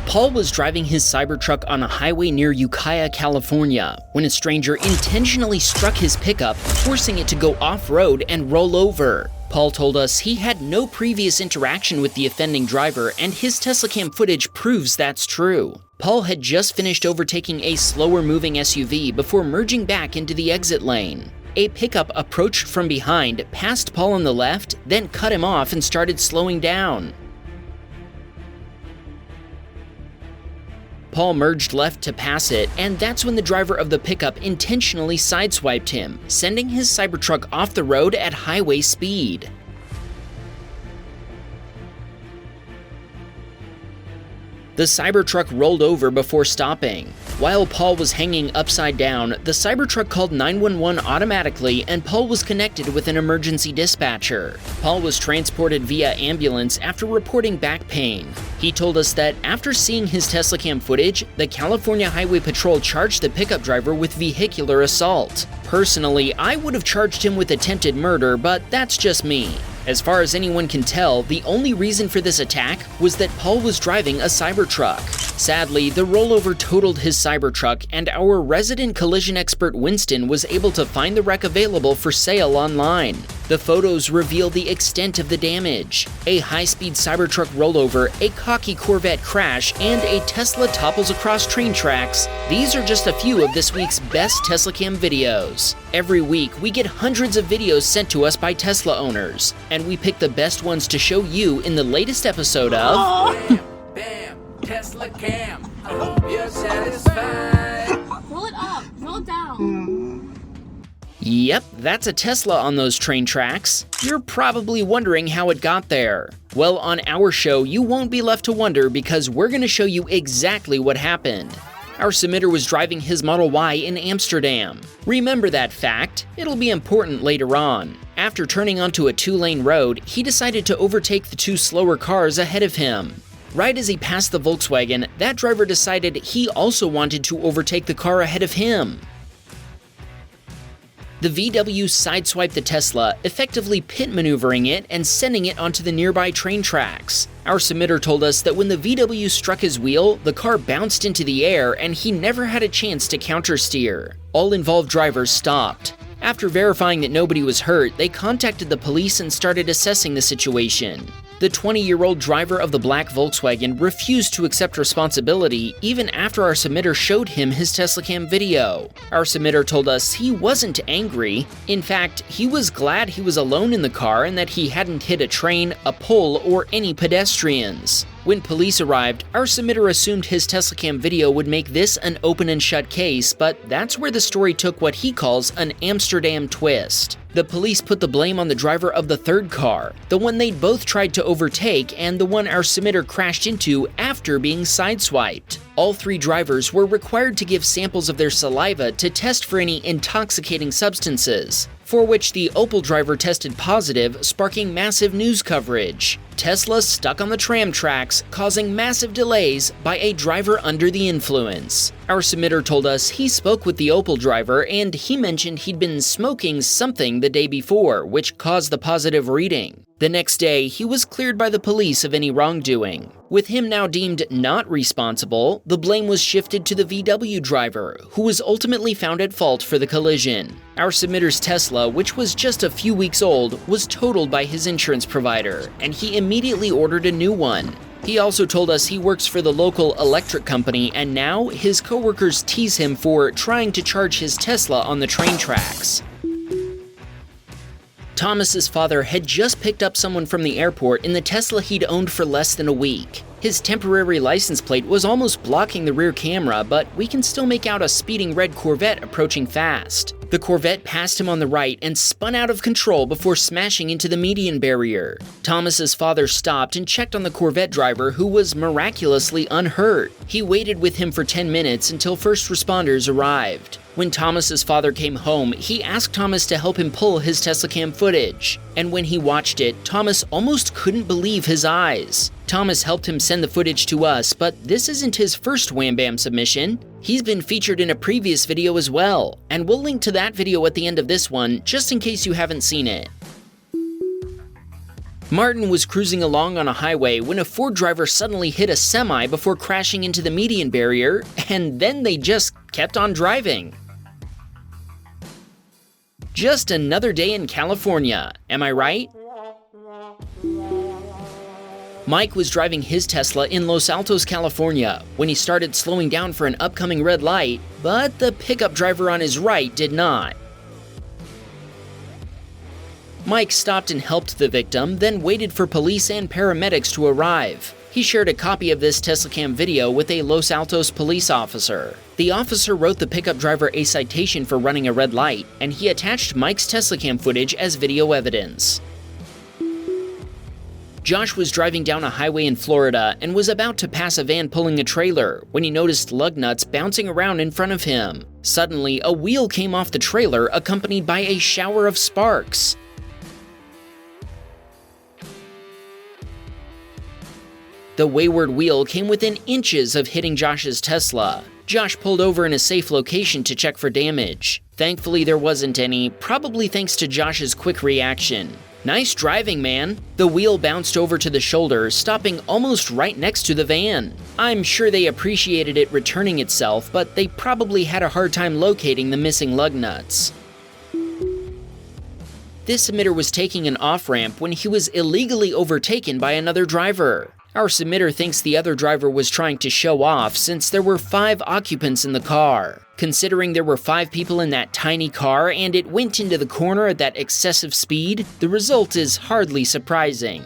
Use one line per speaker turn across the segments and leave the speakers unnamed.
Paul was driving his Cybertruck on a highway near Ukiah, California, when a stranger intentionally struck his pickup, forcing it to go off-road and roll over. Paul told us he had no previous interaction with the offending driver, and his Teslacam footage proves that's true. Paul had just finished overtaking a slower-moving SUV before merging back into the exit lane. A pickup approached from behind, passed Paul on the left, then cut him off and started slowing down. Paul merged left to pass it, and that's when the driver of the pickup intentionally sideswiped him, sending his Cybertruck off the road at highway speed. The Cybertruck rolled over before stopping. While Paul was hanging upside down, the Cybertruck called 911 automatically, and Paul was connected with an emergency dispatcher. Paul was transported via ambulance after reporting back pain. He told us that after seeing his Teslacam footage, the California Highway Patrol charged the pickup driver with vehicular assault. Personally, I would have charged him with attempted murder, but that's just me. As far as anyone can tell, the only reason for this attack was that Paul was driving a Cybertruck. Sadly, the rollover totaled his Cybertruck, and our resident collision expert Winston was able to find the wreck available for sale online. The photos reveal the extent of the damage. A high-speed Cybertruck rollover, a cocky Corvette crash, and a Tesla topples across train tracks. These are just a few of this week's best Teslacam videos. Every week, we get hundreds of videos sent to us by Tesla owners, and we pick the best ones to show you in the latest episode of
Wham Baam, Teslacam. I hope you're satisfied.
Roll it up, roll it down.
Yep, that's a Tesla on those train tracks. You're probably wondering how it got there. Well, on our show, you won't be left to wonder because we're going to show you exactly what happened. Our submitter was driving his Model Y in Amsterdam. Remember that fact, it'll be important later on. After turning onto a two-lane road, he decided to overtake the two slower cars ahead of him. Right as he passed the Volkswagen, that driver decided he also wanted to overtake the car ahead of him. The VW sideswiped the Tesla, effectively pit maneuvering it and sending it onto the nearby train tracks. Our submitter told us that when the VW struck his wheel, the car bounced into the air and he never had a chance to countersteer. All involved drivers stopped. After verifying that nobody was hurt, they contacted the police and started assessing the situation. The 20-year-old driver of the black Volkswagen refused to accept responsibility even after our submitter showed him his Teslacam video. Our submitter told us he wasn't angry. In fact, he was glad he was alone in the car and that he hadn't hit a train, a pole, or any pedestrians. When police arrived, our submitter assumed his Teslacam video would make this an open and shut case, but that's where the story took what he calls an Amsterdam twist. The police put the blame on the driver of the third car, the one they'd both tried to overtake and the one our submitter crashed into after being sideswiped. All three drivers were required to give samples of their saliva to test for any intoxicating substances, for which the Opel driver tested positive, sparking massive news coverage. Tesla stuck on the tram tracks, causing massive delays by a driver under the influence. Our submitter told us he spoke with the Opel driver and he mentioned he'd been smoking something the day before, which caused the positive reading. The next day, he was cleared by the police of any wrongdoing. With him now deemed not responsible, the blame was shifted to the VW driver, who was ultimately found at fault for the collision. Our submitter's Tesla, which was just a few weeks old, was totaled by his insurance provider, and he immediately ordered a new one. He also told us he works for the local electric company, and now his coworkers tease him for trying to charge his Tesla on the train tracks. Thomas's father had just picked up someone from the airport in the Tesla he'd owned for less than a week. His temporary license plate was almost blocking the rear camera, but we can still make out a speeding red Corvette approaching fast. The Corvette passed him on the right and spun out of control before smashing into the median barrier. Thomas's father stopped and checked on the Corvette driver, who was miraculously unhurt. He waited with him for 10 minutes until first responders arrived. When Thomas's father came home, he asked Thomas to help him pull his Teslacam footage. And when he watched it, Thomas almost couldn't believe his eyes. Thomas helped him send the footage to us, but this isn't his first Wham Baam submission. He's been featured in a previous video as well, and we'll link to that video at the end of this one, just in case you haven't seen it. Martin was cruising along on a highway when a Ford driver suddenly hit a semi before crashing into the median barrier, and then they just kept on driving. Just another day in California, am I right? Mike was driving his Tesla in Los Altos, California, when he started slowing down for an upcoming red light, but the pickup driver on his right did not. Mike stopped and helped the victim, then waited for police and paramedics to arrive. He shared a copy of this Teslacam video with a Los Altos police officer. The officer wrote the pickup driver a citation for running a red light, and he attached Mike's Teslacam footage as video evidence. Josh was driving down a highway in Florida and was about to pass a van pulling a trailer when he noticed lug nuts bouncing around in front of him. Suddenly, a wheel came off the trailer accompanied by a shower of sparks. The wayward wheel came within inches of hitting Josh's Tesla. Josh pulled over in a safe location to check for damage. Thankfully, there wasn't any, probably thanks to Josh's quick reaction. Nice driving, man. The wheel bounced over to the shoulder, stopping almost right next to the van. I'm sure they appreciated it returning itself, but they probably had a hard time locating the missing lug nuts. This submitter was taking an off-ramp when he was illegally overtaken by another driver. Our submitter thinks the other driver was trying to show off since there were 5 occupants in the car. Considering there were 5 people in that tiny car and it went into the corner at that excessive speed, the result is hardly surprising.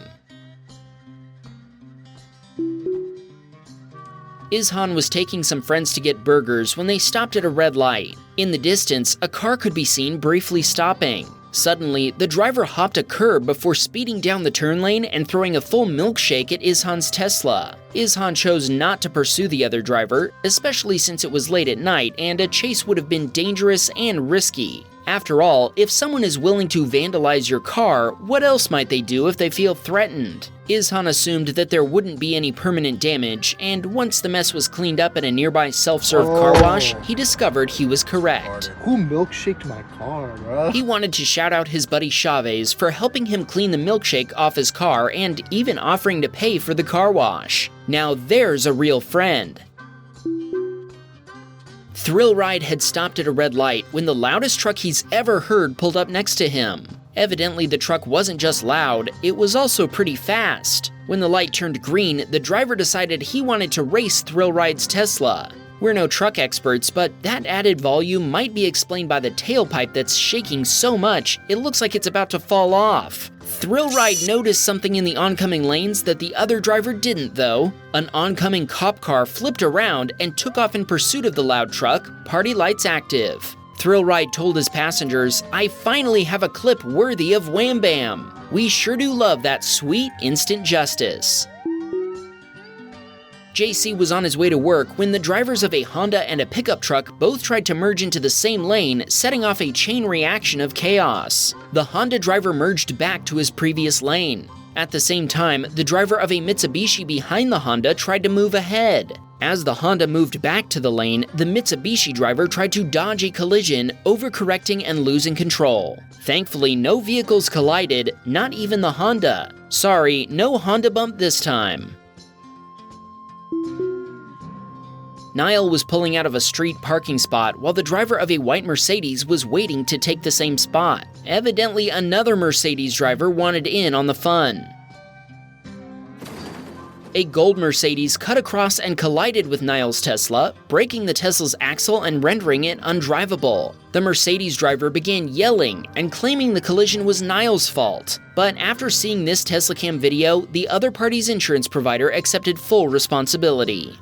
Izhan was taking some friends to get burgers when they stopped at a red light. In the distance, a car could be seen briefly stopping. Suddenly, the driver hopped a curb before speeding down the turn lane and throwing a full milkshake at Izhan's Tesla. Izhan chose not to pursue the other driver, especially since it was late at night and a chase would have been dangerous and risky. After all, if someone is willing to vandalize your car, what else might they do if they feel threatened? Izhan assumed that there wouldn't be any permanent damage, and once the mess was cleaned up at a nearby self-serve car wash, he discovered he was correct.
Who milkshaked my car, bro?
He wanted to shout out his buddy Chavez for helping him clean the milkshake off his car and even offering to pay for the car wash. Now there's a real friend. Thrill Ride had stopped at a red light when the loudest truck he's ever heard pulled up next to him. Evidently, the truck wasn't just loud, it was also pretty fast. When the light turned green, the driver decided he wanted to race Thrill Ride's Tesla. We're no truck experts, but that added volume might be explained by the tailpipe that's shaking so much it looks like it's about to fall off. Thrill Ride noticed something in the oncoming lanes that the other driver didn't, though. An oncoming cop car flipped around and took off in pursuit of the loud truck, party lights active. Thrill Ride told his passengers, "I finally have a clip worthy of Wham Baam. We sure do love that sweet instant justice." JC was on his way to work when the drivers of a Honda and a pickup truck both tried to merge into the same lane, setting off a chain reaction of chaos. The Honda driver merged back to his previous lane. At the same time, the driver of a Mitsubishi behind the Honda tried to move ahead. As the Honda moved back to the lane, the Mitsubishi driver tried to dodge a collision, overcorrecting and losing control. Thankfully, no vehicles collided, not even the Honda. Sorry, no Honda bump this time. Niall was pulling out of a street parking spot while the driver of a white Mercedes was waiting to take the same spot. Evidently, another Mercedes driver wanted in on the fun. A gold Mercedes cut across and collided with Niall's Tesla, breaking the Tesla's axle and rendering it undrivable. The Mercedes driver began yelling and claiming the collision was Niall's fault. But after seeing this Teslacam video, the other party's insurance provider accepted full responsibility.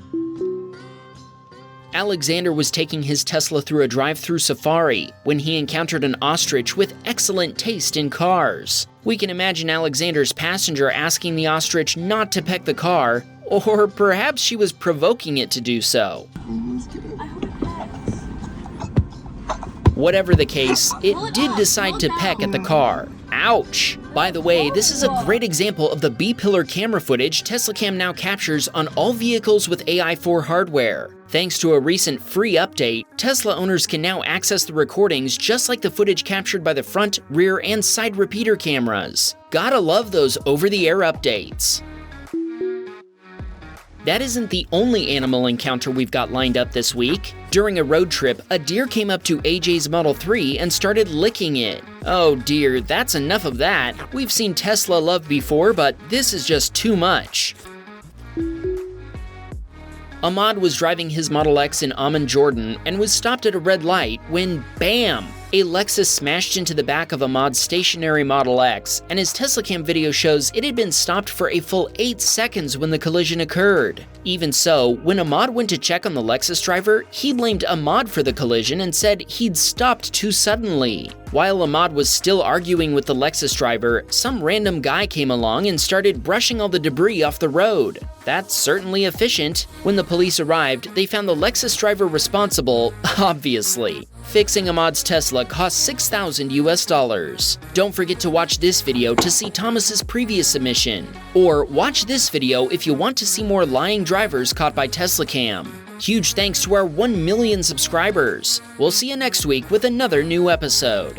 Alexander was taking his Tesla through a drive-through safari when he encountered an ostrich with excellent taste in cars. We can imagine Alexander's passenger asking the ostrich not to peck the car, or perhaps she was provoking it to do so. Whatever the case, it did decide to peck at the car. Ouch! By the way, this is a great example of the B-pillar camera footage Teslacam now captures on all vehicles with AI4 hardware. Thanks to a recent free update, Tesla owners can now access the recordings just like the footage captured by the front, rear, and side repeater cameras. Gotta love those over-the-air updates. That isn't the only animal encounter we've got lined up this week. During a road trip, a deer came up to AJ's Model 3 and started licking it. Oh dear, that's enough of that. We've seen Tesla love before, but this is just too much. Ahmad was driving his Model X in Amman, Jordan, and was stopped at a red light when, bam! A Lexus smashed into the back of Ahmad's stationary Model X, and his Teslacam video shows it had been stopped for a full 8 seconds when the collision occurred. Even so, when Ahmad went to check on the Lexus driver, he blamed Ahmad for the collision and said he'd stopped too suddenly. While Ahmad was still arguing with the Lexus driver, some random guy came along and started brushing all the debris off the road. That's certainly efficient. When the police arrived, they found the Lexus driver responsible, obviously. Fixing Ahmad's Tesla cost $6,000 US. Don't forget to watch this video to see Thomas's previous submission. Or watch this video if you want to see more lying drivers caught by Teslacam. Huge thanks to our 1 million subscribers. We'll see you next week with another new episode.